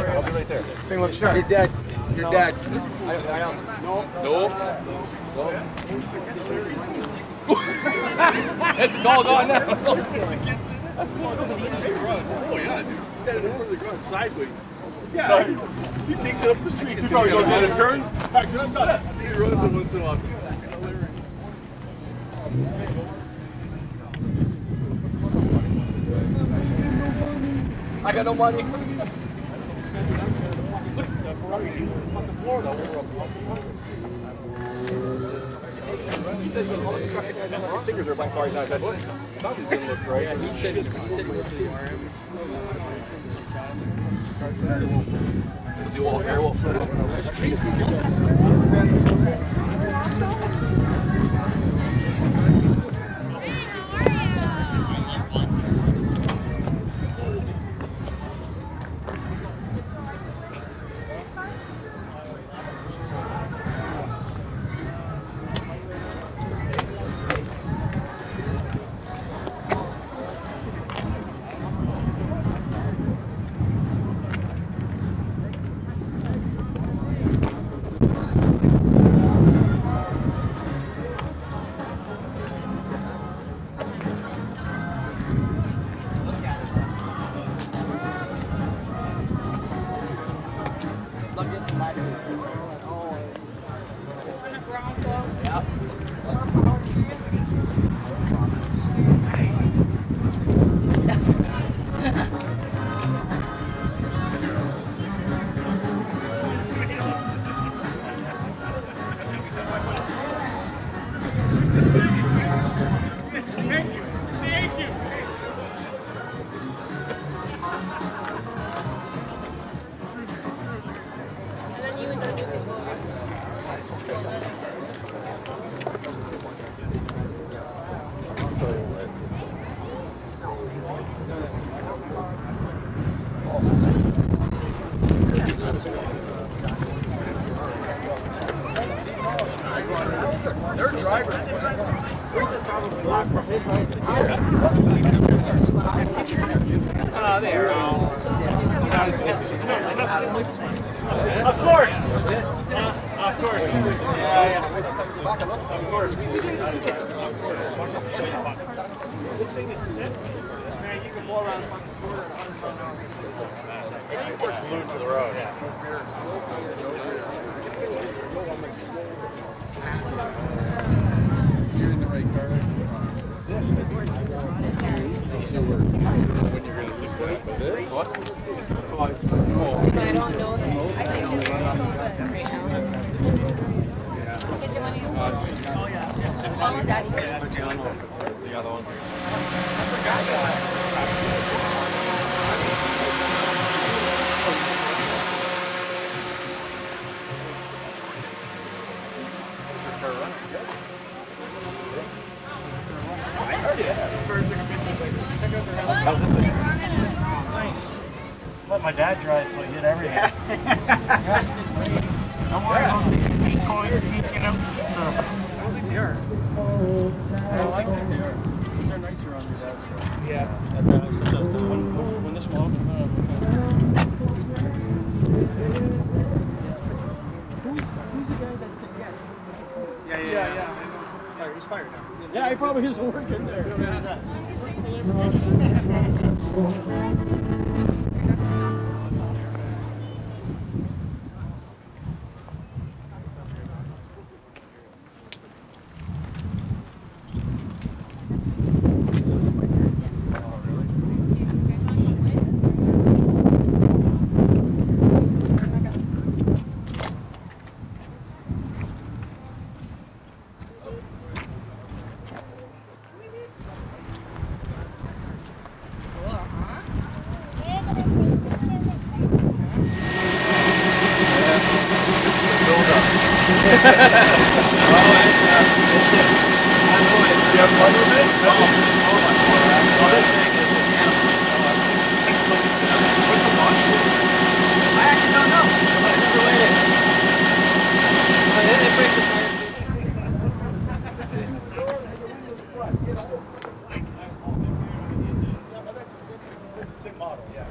I'll be right there. Thing looks sharp. You're dead. You're dead. No. It's doggone now. Oh yeah, dude. Standing in front of the ground sideways. Yeah. So he takes it up the street. He probably goes on and turns, packs it up, done. He runs it once in a while. I got no money. He said his fingers are by far not that good. Something didn't look right. Yeah, he said he went to the RM. The old Airwolf. That's crazy. Their driver. Oh, there. Of course. Of course. Yeah. Of course. This thing is stiff. Man, you can blow around the fucking quarter at 100 miles an hour. It's glued to the road. Yeah. You're in the right car, right? Yes. So when you're going to pick that up, this? What? I don't know him. I think he's so good right now. Get your money. Oh, yeah. Follow Daddy. The other one. Nice. Let my dad drive so he hit everything. Don't worry about the coins peeking out. I don't think they are. I like that they are. They're nicer on your dad's car. Yeah. When the smoke comes out. Who's the guy that's yeah. He's fired now. Yeah, he probably isn't working there. Who's that? I actually don't know. I never waited. Same model, yeah.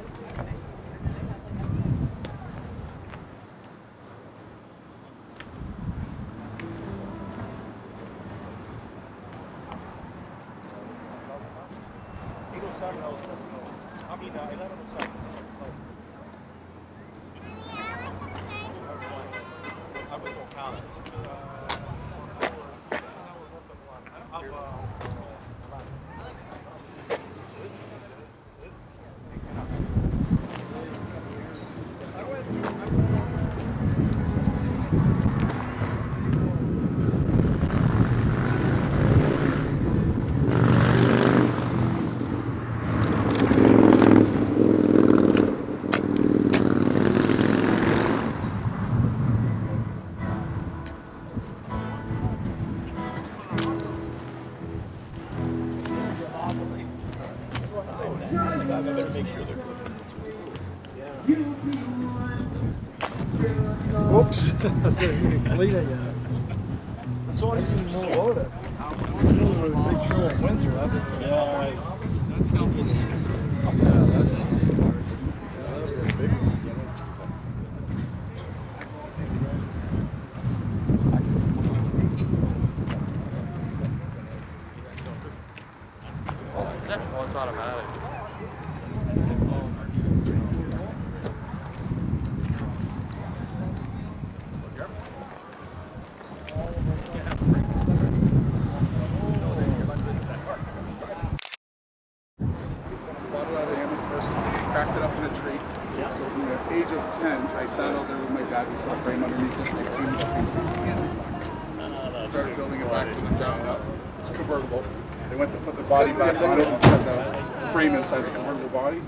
I better make sure they're good. Whoops. Lead it, yeah. That's all you can load it. Make sure it winter. Yeah, right. Well, it's automatic. Bought it out of Amherst, cracked it up in a tree. So from the age of 10, I sat out there with my dad with some frame underneath it. I cleaned it up in 60. Started building it back from the ground up. It's convertible. They went to put the body back on it and put the frame inside the convertible body.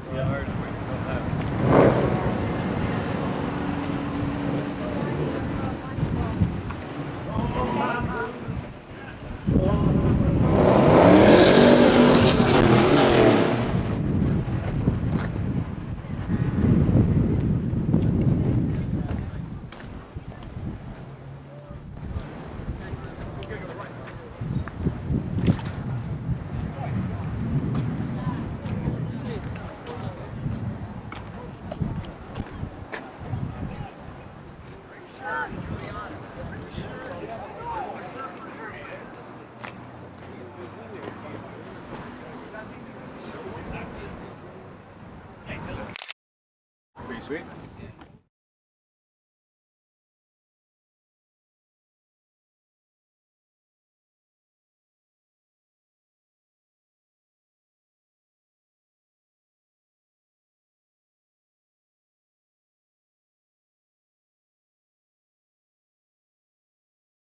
Pretty sweet.